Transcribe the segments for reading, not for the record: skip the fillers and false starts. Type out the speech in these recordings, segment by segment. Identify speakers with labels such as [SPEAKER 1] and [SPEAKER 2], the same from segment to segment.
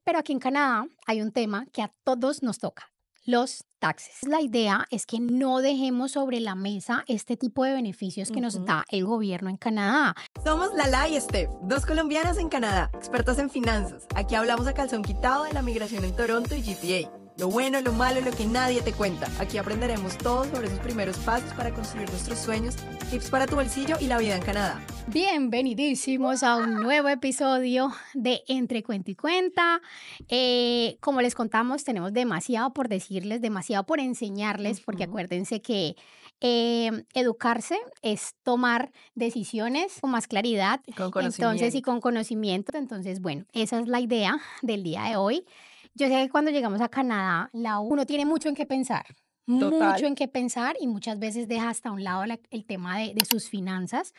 [SPEAKER 1] Pero aquí en Canadá hay un tema que a todos nos toca, los taxes. La idea es que no dejemos sobre la mesa este tipo de beneficios que nos
[SPEAKER 2] Ujú.
[SPEAKER 1] da el gobierno en Canadá.
[SPEAKER 2] Somos Lala y Steph, dos colombianas en Canadá, expertas en finanzas. Aquí hablamos a calzón quitado de la migración en Toronto y GTA. Lo bueno, lo malo, lo que nadie te cuenta. Aquí aprenderemos todo sobre esos primeros pasos para construir nuestros sueños, tips para tu bolsillo y la vida en Canadá.
[SPEAKER 1] Bienvenidísimos a un nuevo episodio de Entre Cuenta y Cuenta. Como les contamos, tenemos demasiado por decirles, demasiado por enseñarles, porque
[SPEAKER 2] Ujú.
[SPEAKER 1] acuérdense que educarse es tomar decisiones con más claridad,
[SPEAKER 2] Y con
[SPEAKER 1] entonces y
[SPEAKER 2] conocimiento.
[SPEAKER 1] con conocimiento. Entonces, bueno, esa es la idea del día de hoy. Yo sé que cuando llegamos a Canadá, uno tiene mucho en qué pensar. Mucho
[SPEAKER 2] Total.
[SPEAKER 1] en qué pensar y muchas veces deja hasta a un lado el tema de sus finanzas.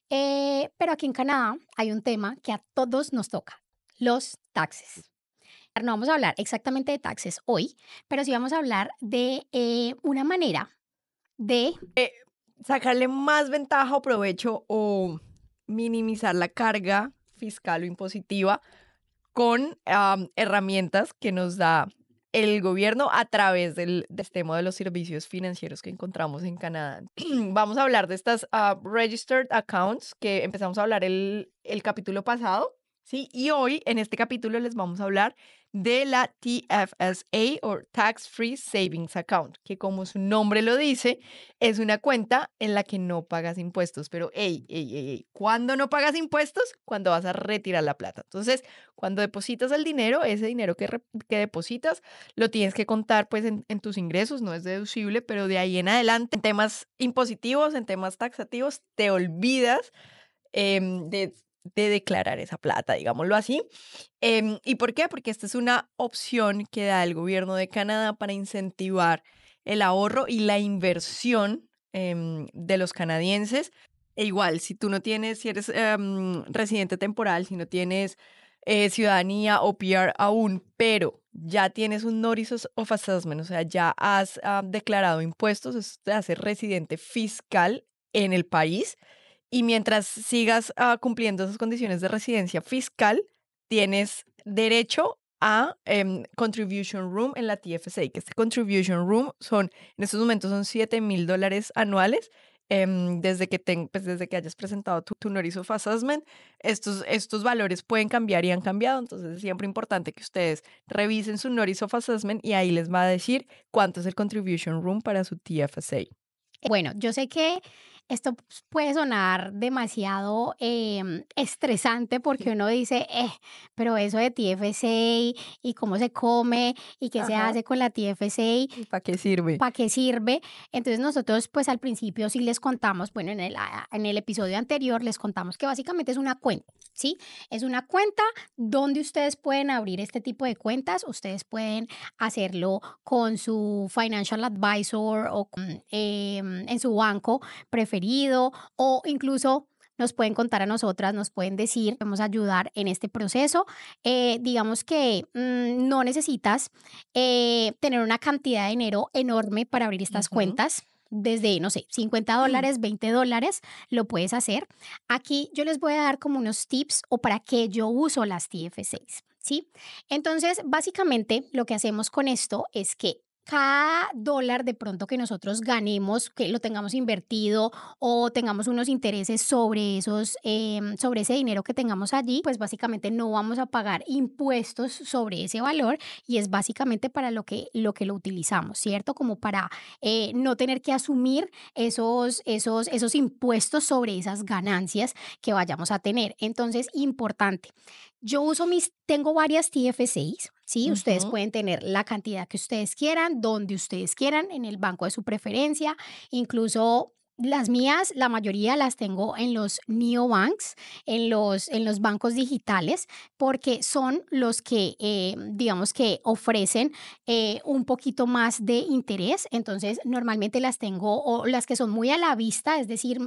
[SPEAKER 1] Pero aquí en Canadá hay un tema que a todos nos toca, los taxes. No vamos a hablar exactamente de taxes hoy, pero sí vamos a hablar de una manera de...
[SPEAKER 2] Sacarle más ventaja o provecho o minimizar la carga fiscal o impositiva con herramientas que nos da el gobierno a través del sistema de los servicios financieros que encontramos en Canadá. Vamos a hablar de estas registered accounts que empezamos a hablar el capítulo pasado, ¿sí? Y hoy en este capítulo les vamos a hablar de la TFSA o Tax Free Savings Account, que como su nombre lo dice, es una cuenta en la que no pagas impuestos. Pero, ¿cuándo no pagas impuestos? Cuando vas a retirar la plata. Entonces, cuando depositas el dinero, ese dinero que depositas, lo tienes que contar pues en tus ingresos, no es deducible, pero de ahí en adelante, en temas impositivos, en temas taxativos, te olvidas de declarar esa plata, digámoslo así. ¿Y por qué? Porque esta es una opción que da el gobierno de Canadá para incentivar el ahorro y la inversión de los canadienses. E igual, si tú no tienes, si eres residente temporal, si no tienes ciudadanía o PR aún, pero ya tienes un Notice of Assessment, o sea, ya has declarado impuestos, eso te hace residente fiscal en el país. Y mientras sigas cumpliendo esas condiciones de residencia fiscal, tienes derecho a Contribution Room en la TFSA, que este Contribution Room en estos momentos son $7,000 anuales. Desde que hayas presentado tu Notice of Assessment, estos valores pueden cambiar y han cambiado, entonces es siempre importante que ustedes revisen su Notice of Assessment y ahí les va a decir cuánto es el Contribution Room para su TFSA.
[SPEAKER 1] Bueno, yo sé que esto puede sonar demasiado estresante porque uno dice, pero eso de TFSA y cómo se come y qué se
[SPEAKER 2] Ajá.
[SPEAKER 1] hace con la TFSA.
[SPEAKER 2] ¿Y para qué sirve?
[SPEAKER 1] ¿Para qué sirve? Entonces nosotros pues al principio sí les contamos, bueno, en el episodio anterior les contamos que básicamente es una cuenta, ¿sí? Es una cuenta donde ustedes pueden abrir este tipo de cuentas, ustedes pueden hacerlo con su financial advisor o en su banco preferido o incluso nos pueden contar a nosotras, nos pueden decir, vamos a ayudar en este proceso. Digamos que no necesitas tener una cantidad de dinero enorme para abrir estas
[SPEAKER 2] Ujú.
[SPEAKER 1] cuentas. Desde, no sé, $50, $20, lo puedes hacer. Aquí yo les voy a dar como unos tips o para qué yo uso las TFSAs, ¿sí? Entonces, básicamente lo que hacemos con esto es que cada dólar de pronto que nosotros ganemos, que lo tengamos invertido o tengamos unos intereses sobre sobre ese dinero que tengamos allí, pues básicamente no vamos a pagar impuestos sobre ese valor y es básicamente para lo utilizamos, ¿cierto? Como para no tener que asumir esos impuestos sobre esas ganancias que vayamos a tener. Entonces, importante. Tengo varias TFSAs, ¿sí? Ustedes
[SPEAKER 2] Ujú.
[SPEAKER 1] pueden tener la cantidad que ustedes quieran, donde ustedes quieran, en el banco de su preferencia, incluso las mías, la mayoría las tengo en los neobanks, en los bancos digitales, porque son los que, digamos que ofrecen un poquito más de interés. Entonces, normalmente las tengo, o las que son muy a la vista, es decir,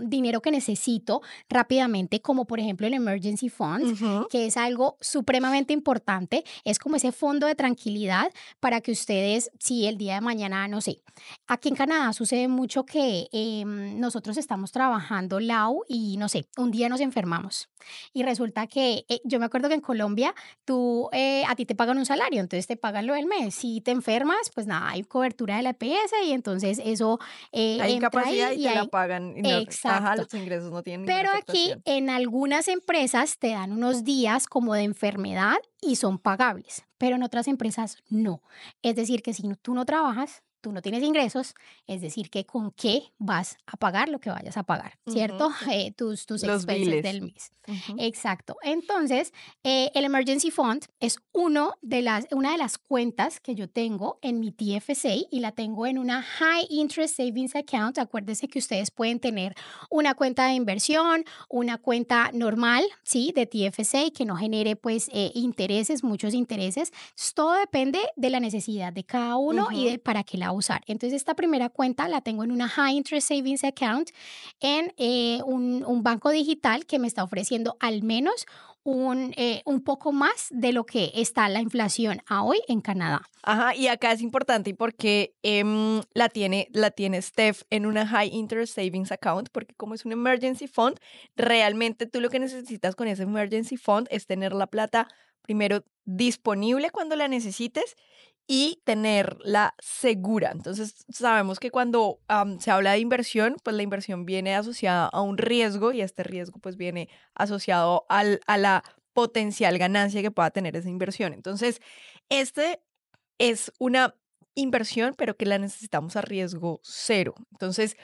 [SPEAKER 1] dinero que necesito rápidamente, como por ejemplo el Emergency Fund,
[SPEAKER 2] Ujú.
[SPEAKER 1] que es algo supremamente importante. Es como ese fondo de tranquilidad para que ustedes, si el día de mañana, no sé, aquí en Canadá sucede mucho que nosotros estamos trabajando Lau y no sé, un día nos enfermamos. Y resulta que yo me acuerdo que en Colombia a ti te pagan un salario, entonces te pagan lo del mes. Si te enfermas, pues nada, hay cobertura de la EPS y entonces eso
[SPEAKER 2] Hay
[SPEAKER 1] entra ahí
[SPEAKER 2] incapacidad y
[SPEAKER 1] y
[SPEAKER 2] te la
[SPEAKER 1] hay...
[SPEAKER 2] pagan. Y no, ajá,
[SPEAKER 1] Exacto.
[SPEAKER 2] los ingresos no tienen ninguna
[SPEAKER 1] Pero aquí
[SPEAKER 2] afectación.
[SPEAKER 1] en algunas empresas te dan unos días como de enfermedad y son pagables, pero en otras empresas no. Es decir, que si tú no trabajas, tú no tienes ingresos, es decir, que con qué vas a pagar lo que vayas a pagar, ¿cierto?
[SPEAKER 2] Ujú.
[SPEAKER 1] Tus
[SPEAKER 2] Los
[SPEAKER 1] expenses
[SPEAKER 2] biles.
[SPEAKER 1] del mes.
[SPEAKER 2] Ujú.
[SPEAKER 1] Exacto. Entonces, el Emergency Fund es una de las cuentas que yo tengo en mi TFSA y la tengo en una High Interest Savings Account. Acuérdense que ustedes pueden tener una cuenta de inversión, una cuenta normal, ¿sí? De TFSA que no genere pues intereses, muchos intereses. Todo depende de la necesidad de cada uno y
[SPEAKER 2] Ujú.
[SPEAKER 1] de para qué la va a usar. Entonces, esta primera cuenta la tengo en una High Interest Savings Account en un banco digital que me está ofreciendo al menos un poco más de lo que está la inflación a hoy en Canadá.
[SPEAKER 2] Ajá, y acá es importante y porque la tiene Steph en una High Interest Savings Account, porque como es un emergency fund, realmente tú lo que necesitas con ese emergency fund es tener la plata primero disponible cuando la necesites y tenerla segura. Entonces, sabemos que cuando se habla de inversión, pues la inversión viene asociada a un riesgo y este riesgo pues viene asociado a la potencial ganancia que pueda tener esa inversión. Entonces, este es una inversión, pero que la necesitamos a riesgo cero. Entonces,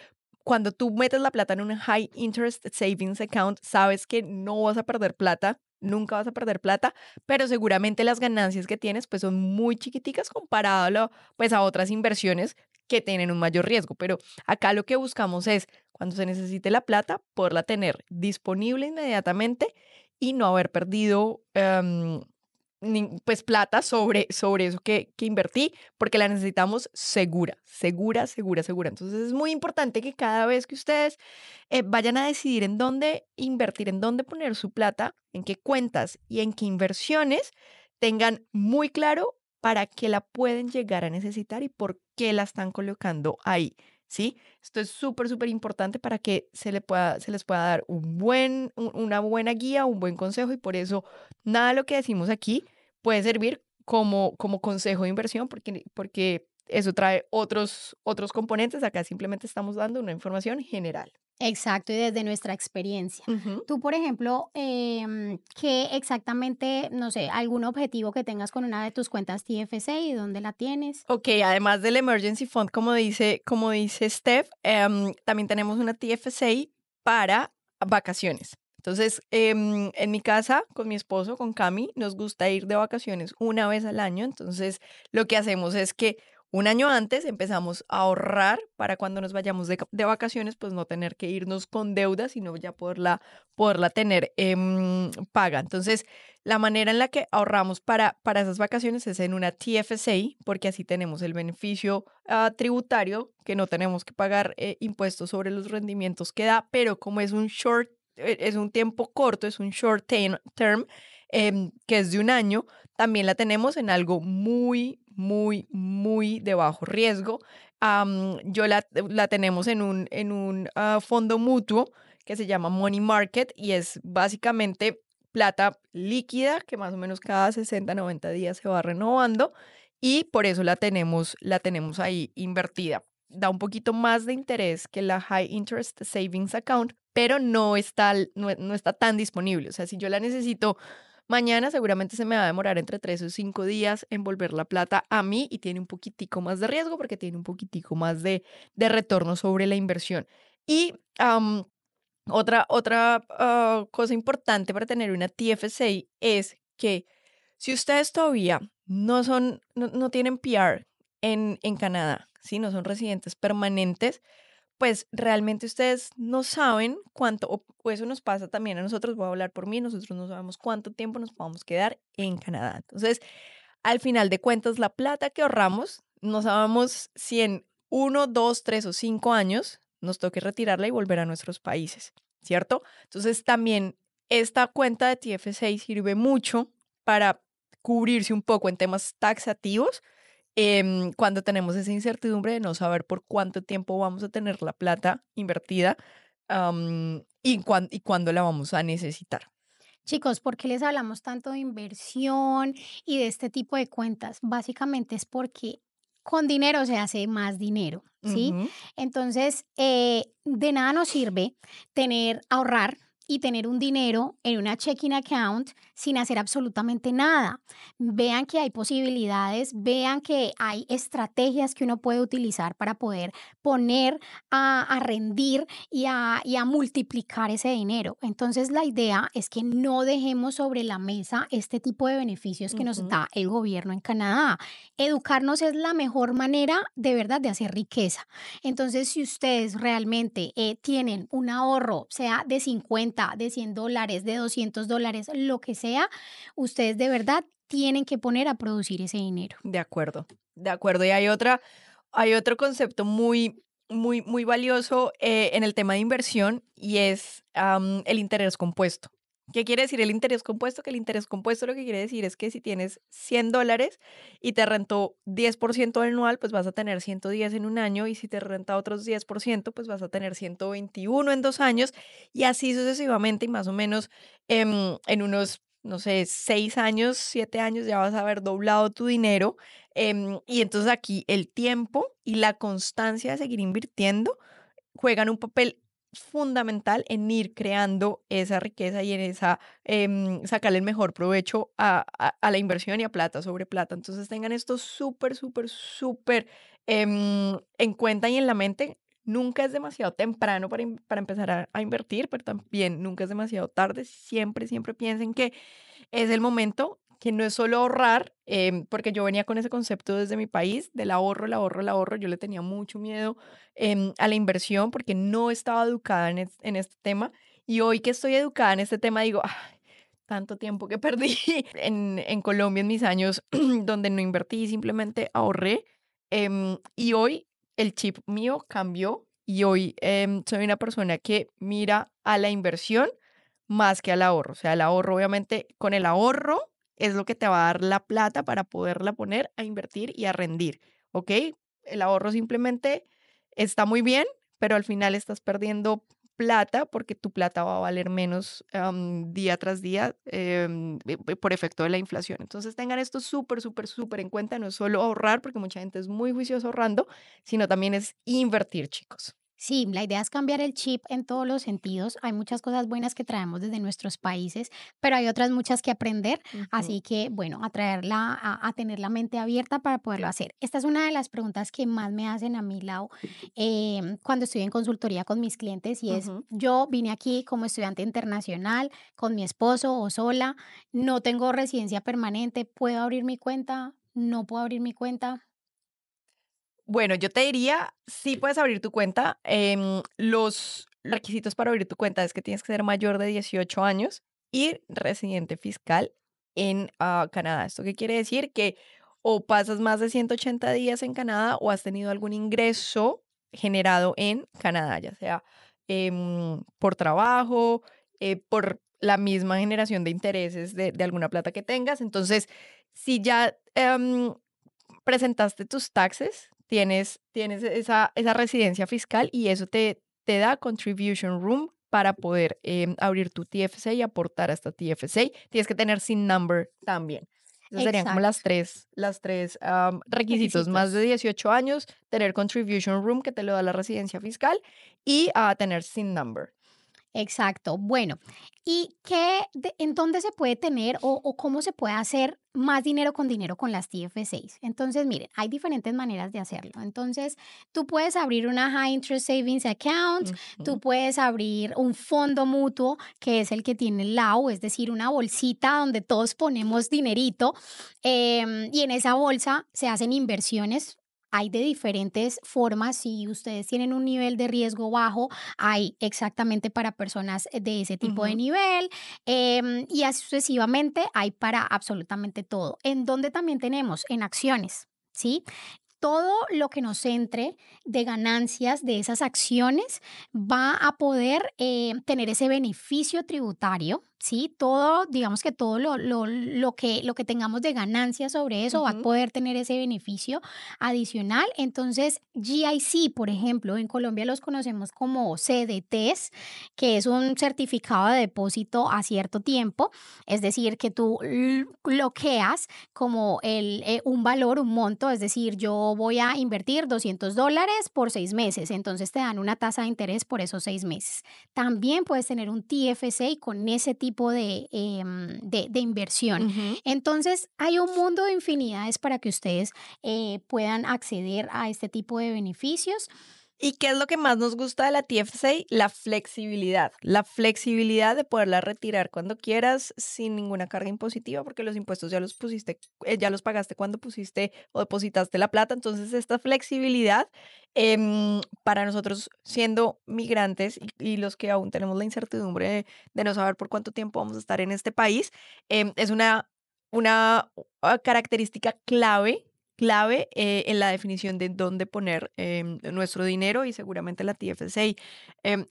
[SPEAKER 2] cuando tú metes la plata en un high interest savings account, sabes que no vas a perder plata, nunca vas a perder plata, pero seguramente las ganancias que tienes pues son muy chiquiticas comparado pues a otras inversiones que tienen un mayor riesgo. Pero acá lo que buscamos es, cuando se necesite la plata, poderla tener disponible inmediatamente y no haber perdido pues plata sobre eso que invertí, porque la necesitamos segura, segura, segura, segura. Entonces es muy importante que cada vez que ustedes vayan a decidir en dónde invertir, en dónde poner su plata, en qué cuentas y en qué inversiones, tengan muy claro para qué la pueden llegar a necesitar y por qué la están colocando ahí. ¿Sí? Esto es súper, súper importante para que se les pueda dar una buena guía, un buen consejo y por eso nada de lo que decimos aquí puede servir como consejo de inversión porque eso trae otros componentes. Acá simplemente estamos dando una información general.
[SPEAKER 1] Exacto, y desde nuestra experiencia.
[SPEAKER 2] Ujú.
[SPEAKER 1] Tú, por ejemplo, ¿qué exactamente, no sé, algún objetivo que tengas con una de tus cuentas TFC y dónde la tienes?
[SPEAKER 2] Ok, además del Emergency Fund, como dice Steph, también tenemos una TFSA para vacaciones. Entonces, en mi casa, con mi esposo, con Cami, nos gusta ir de vacaciones una vez al año. Entonces, lo que hacemos es que un año antes empezamos a ahorrar para cuando nos vayamos de vacaciones, pues no tener que irnos con deuda, sino ya poderla tener paga. Entonces, la manera en la que ahorramos para esas vacaciones es en una TFSA, porque así tenemos el beneficio tributario, que no tenemos que pagar impuestos sobre los rendimientos que da, pero como es un tiempo corto, es un term, que es de un año, también la tenemos en algo muy, muy, muy de bajo riesgo. La tenemos en un fondo mutuo que se llama Money Market y es básicamente plata líquida que más o menos cada 60 90 días se va renovando y por eso la tenemos ahí invertida. Da un poquito más de interés que la High Interest Savings Account, pero no está tan disponible. O sea, si yo la necesito mañana, seguramente se me va a demorar entre 3 o 5 días en volver la plata a mí y tiene un poquitico más de riesgo porque tiene un poquitico más de retorno sobre la inversión. Y otra cosa importante para tener una TFSA es que si ustedes todavía no tienen PR en Canadá, ¿sí? No son residentes permanentes, pues realmente ustedes no saben cuánto, o eso nos pasa también a nosotros, voy a hablar por mí, nosotros no sabemos cuánto tiempo nos vamos a quedar en Canadá. Entonces, al final de cuentas, la plata que ahorramos, no sabemos si en 1, 2, 3 o 5 años nos toque retirarla y volver a nuestros países, ¿cierto? Entonces, también esta cuenta de TFSA sirve mucho para cubrirse un poco en temas taxativos cuando tenemos esa incertidumbre de no saber por cuánto tiempo vamos a tener la plata invertida, y cuándo la vamos a necesitar.
[SPEAKER 1] Chicos, ¿por qué les hablamos tanto de inversión y de este tipo de cuentas? Básicamente es porque con dinero se hace más dinero, ¿sí?
[SPEAKER 2] Ujú.
[SPEAKER 1] Entonces, de nada nos sirve ahorrar y tener un dinero en una checking account sin hacer absolutamente nada. Vean que hay posibilidades, vean que hay estrategias que uno puede utilizar para poder poner a rendir y a multiplicar ese dinero. Entonces, la idea es que no dejemos sobre la mesa este tipo de beneficios que nos
[SPEAKER 2] Ujú.
[SPEAKER 1] da el gobierno en Canadá. Educarnos es la mejor manera de verdad de hacer riqueza. Entonces, si ustedes realmente tienen un ahorro, sea de 50, de $100, de $200, lo que sea, ustedes de verdad tienen que poner a producir ese dinero.
[SPEAKER 2] De acuerdo, de acuerdo. Y hay otro concepto muy valioso en el tema de inversión y es el interés compuesto. ¿Qué quiere decir el interés compuesto? Que el interés compuesto lo que quiere decir es que si tienes $100 y te rentó 10% anual, pues vas a tener 110 en un año, y si te renta otros 10%, pues vas a tener 121 en 2 años, y así sucesivamente, y más o menos en unos, no sé, 6 años, 7 años ya vas a haber doblado tu dinero. Y entonces aquí el tiempo y la constancia de seguir invirtiendo juegan un papel fundamental en ir creando esa riqueza y en sacarle el mejor provecho a la inversión y a plata sobre plata. Entonces tengan esto súper, súper, súper en cuenta y en la mente. Nunca es demasiado temprano para empezar a invertir, pero también nunca es demasiado tarde. Siempre, siempre piensen que es el momento, que no es solo ahorrar, porque yo venía con ese concepto desde mi país, del ahorro, el ahorro, el ahorro. Yo le tenía mucho miedo a la inversión porque no estaba educada en este tema. Y hoy que estoy educada en este tema, digo, "Ay, tanto tiempo que perdí en Colombia en mis años donde no invertí, simplemente ahorré". Y hoy el chip mío cambió y hoy soy una persona que mira a la inversión más que al ahorro. O sea, el ahorro, obviamente, con el ahorro es lo que te va a dar la plata para poderla poner a invertir y a rendir, ¿ok? El ahorro simplemente está muy bien, pero al final estás perdiendo plata porque tu plata va a valer menos día tras día por efecto de la inflación. Entonces tengan esto súper, súper, súper en cuenta. No es solo ahorrar, porque mucha gente es muy juiciosa ahorrando, sino también es invertir, chicos.
[SPEAKER 1] Sí, la idea es cambiar el chip en todos los sentidos. Hay muchas cosas buenas que traemos desde nuestros países, pero hay otras muchas que aprender.
[SPEAKER 2] Ujú.
[SPEAKER 1] Así que, bueno, a tener la mente abierta para poderlo hacer. Esta es una de las preguntas que más me hacen a mi lado cuando estoy en consultoría con mis clientes y es,
[SPEAKER 2] Ujú.
[SPEAKER 1] yo vine aquí como estudiante internacional con mi esposo o sola, no tengo residencia permanente, ¿puedo abrir mi cuenta? ¿No puedo abrir mi cuenta?
[SPEAKER 2] Bueno, yo te diría, sí puedes abrir tu cuenta. Los requisitos para abrir tu cuenta es que tienes que ser mayor de 18 años y residente fiscal en Canadá. ¿Esto qué quiere decir? Que o pasas más de 180 días en Canadá o has tenido algún ingreso generado en Canadá, ya sea por trabajo, por la misma generación de intereses de alguna plata que tengas. Entonces, si ya presentaste tus taxes, tienes esa residencia fiscal, y eso te da Contribution Room para poder abrir tu TFC y aportar a esta TFC. Tienes que tener SIN number también. Esas serían como
[SPEAKER 1] Exacto,
[SPEAKER 2] las tres requisitos: más de
[SPEAKER 1] requisitos.
[SPEAKER 2] 18 años, tener Contribution Room, que te lo da la residencia fiscal, y tener SIN number.
[SPEAKER 1] Exacto. Bueno, ¿y en dónde se puede tener o cómo se puede hacer más dinero con las TF6? Entonces, miren, hay diferentes maneras de hacerlo. Entonces, tú puedes abrir una High Interest Savings Account, tú
[SPEAKER 2] Ujú.
[SPEAKER 1] puedes abrir un fondo mutuo, que es el que tiene el LAU, es decir, una bolsita donde todos ponemos dinerito y en esa bolsa se hacen inversiones. Hay de diferentes formas. Si ustedes tienen un nivel de riesgo bajo, hay exactamente para personas de ese tipo de
[SPEAKER 2] Ujú.
[SPEAKER 1] nivel y así sucesivamente hay para absolutamente todo. En donde también tenemos en acciones, ¿sí? Todo lo que nos entre de ganancias de esas acciones va a poder tener ese beneficio tributario. ¿sí? Todo, digamos que todo lo que tengamos de ganancia sobre eso va a
[SPEAKER 2] Ujú.
[SPEAKER 1] poder tener ese beneficio adicional. Entonces, GIC, por ejemplo, en Colombia los conocemos como CDTs, que es un certificado de depósito a cierto tiempo, es decir, que tú bloqueas como un valor, un monto, es decir, yo voy a invertir $200 por 6 meses, entonces te dan una tasa de interés por esos 6 meses. También puedes tener un TFSA con ese tipo de inversión.
[SPEAKER 2] Ujú.
[SPEAKER 1] Entonces, hay un mundo de infinidades para que ustedes puedan acceder a este tipo de beneficios.
[SPEAKER 2] ¿Y qué es lo que más nos gusta de la TFSA? La flexibilidad. La flexibilidad de poderla retirar cuando quieras sin ninguna carga impositiva, porque los impuestos ya los pusiste, ya los pagaste cuando pusiste o depositaste la plata. Entonces, esta flexibilidad para nosotros siendo migrantes y los que aún tenemos la incertidumbre de no saber por cuánto tiempo vamos a estar en este país, es una característica clave en la definición de dónde poner nuestro dinero y seguramente la TFSA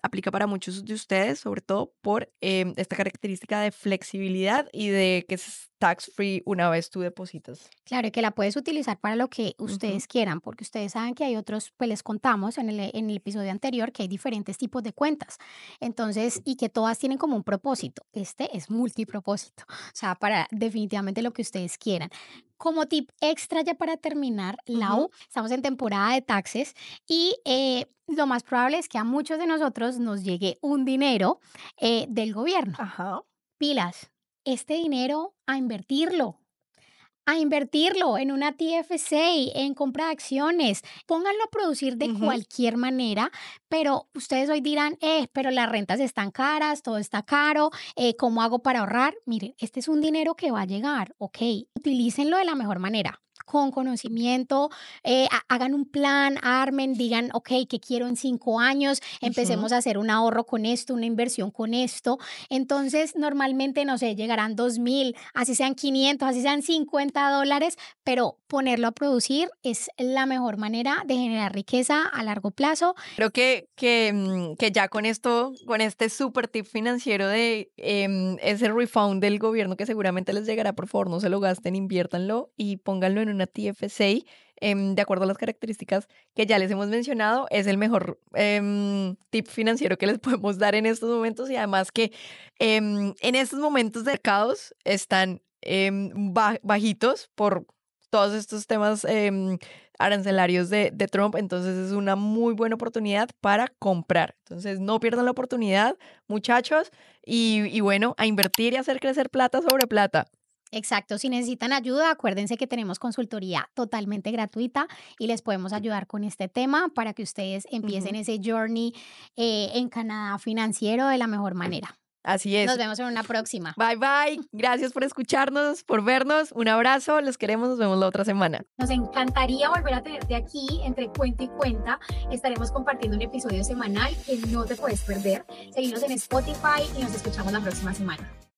[SPEAKER 2] aplica para muchos de ustedes, sobre todo por esta característica de flexibilidad y de que es tax free una vez tú depositas.
[SPEAKER 1] Claro, y que la puedes utilizar para lo que
[SPEAKER 2] Ujú.
[SPEAKER 1] ustedes quieran, porque ustedes saben que hay otros, pues les contamos en el episodio anterior que hay diferentes tipos de cuentas. Entonces, y que todas tienen como un propósito. Este es multipropósito, o sea, para definitivamente lo que ustedes quieran. Como tip extra ya para terminar, Lau,
[SPEAKER 2] Ujú.
[SPEAKER 1] estamos en temporada de taxes y lo más probable es que a muchos de nosotros nos llegue un dinero del gobierno.
[SPEAKER 2] Ajá.
[SPEAKER 1] Pilas, este dinero a invertirlo en una TFSA, en compra de acciones. Pónganlo a producir de
[SPEAKER 2] Ujú.
[SPEAKER 1] cualquier manera, pero ustedes hoy dirán, pero las rentas están caras, todo está caro, ¿cómo hago para ahorrar? Miren, este es un dinero que va a llegar, ok, utilícenlo de la mejor manera. Con conocimiento, hagan un plan, armen, digan, ok, ¿qué quiero en 5 años?
[SPEAKER 2] Ujú.
[SPEAKER 1] Empecemos a hacer un ahorro con esto, una inversión con esto. Entonces, normalmente, no sé, llegarán 2,000, así sean 500, así sean $50, pero ponerlo a producir es la mejor manera de generar riqueza a largo plazo.
[SPEAKER 2] Creo que ya con esto, con este super tip financiero de ese refund del gobierno que seguramente les llegará, por favor, no se lo gasten, inviértanlo y pónganlo en una TFSA de acuerdo a las características que ya les hemos mencionado. Es el mejor tip financiero que les podemos dar en estos momentos y además que en estos momentos de mercados están bajitos por todos estos temas arancelarios de Trump, entonces es una muy buena oportunidad para comprar. Entonces no pierdan la oportunidad, muchachos, y bueno, a invertir y hacer crecer plata sobre plata.
[SPEAKER 1] Exacto, si necesitan ayuda, acuérdense que tenemos consultoría totalmente gratuita y les podemos ayudar con este tema para que ustedes empiecen
[SPEAKER 2] Ujú.
[SPEAKER 1] ese journey en Canadá financiero de la mejor manera.
[SPEAKER 2] Así
[SPEAKER 1] Nos
[SPEAKER 2] es.
[SPEAKER 1] vemos en una próxima.
[SPEAKER 2] Bye bye. Gracias por escucharnos, por vernos. Un abrazo, los queremos, nos vemos la otra semana.
[SPEAKER 1] Nos encantaría volver a tenerte aquí entre cuenta y cuenta. Estaremos compartiendo un episodio semanal que no te puedes perder. Seguimos en Spotify y nos escuchamos la próxima semana.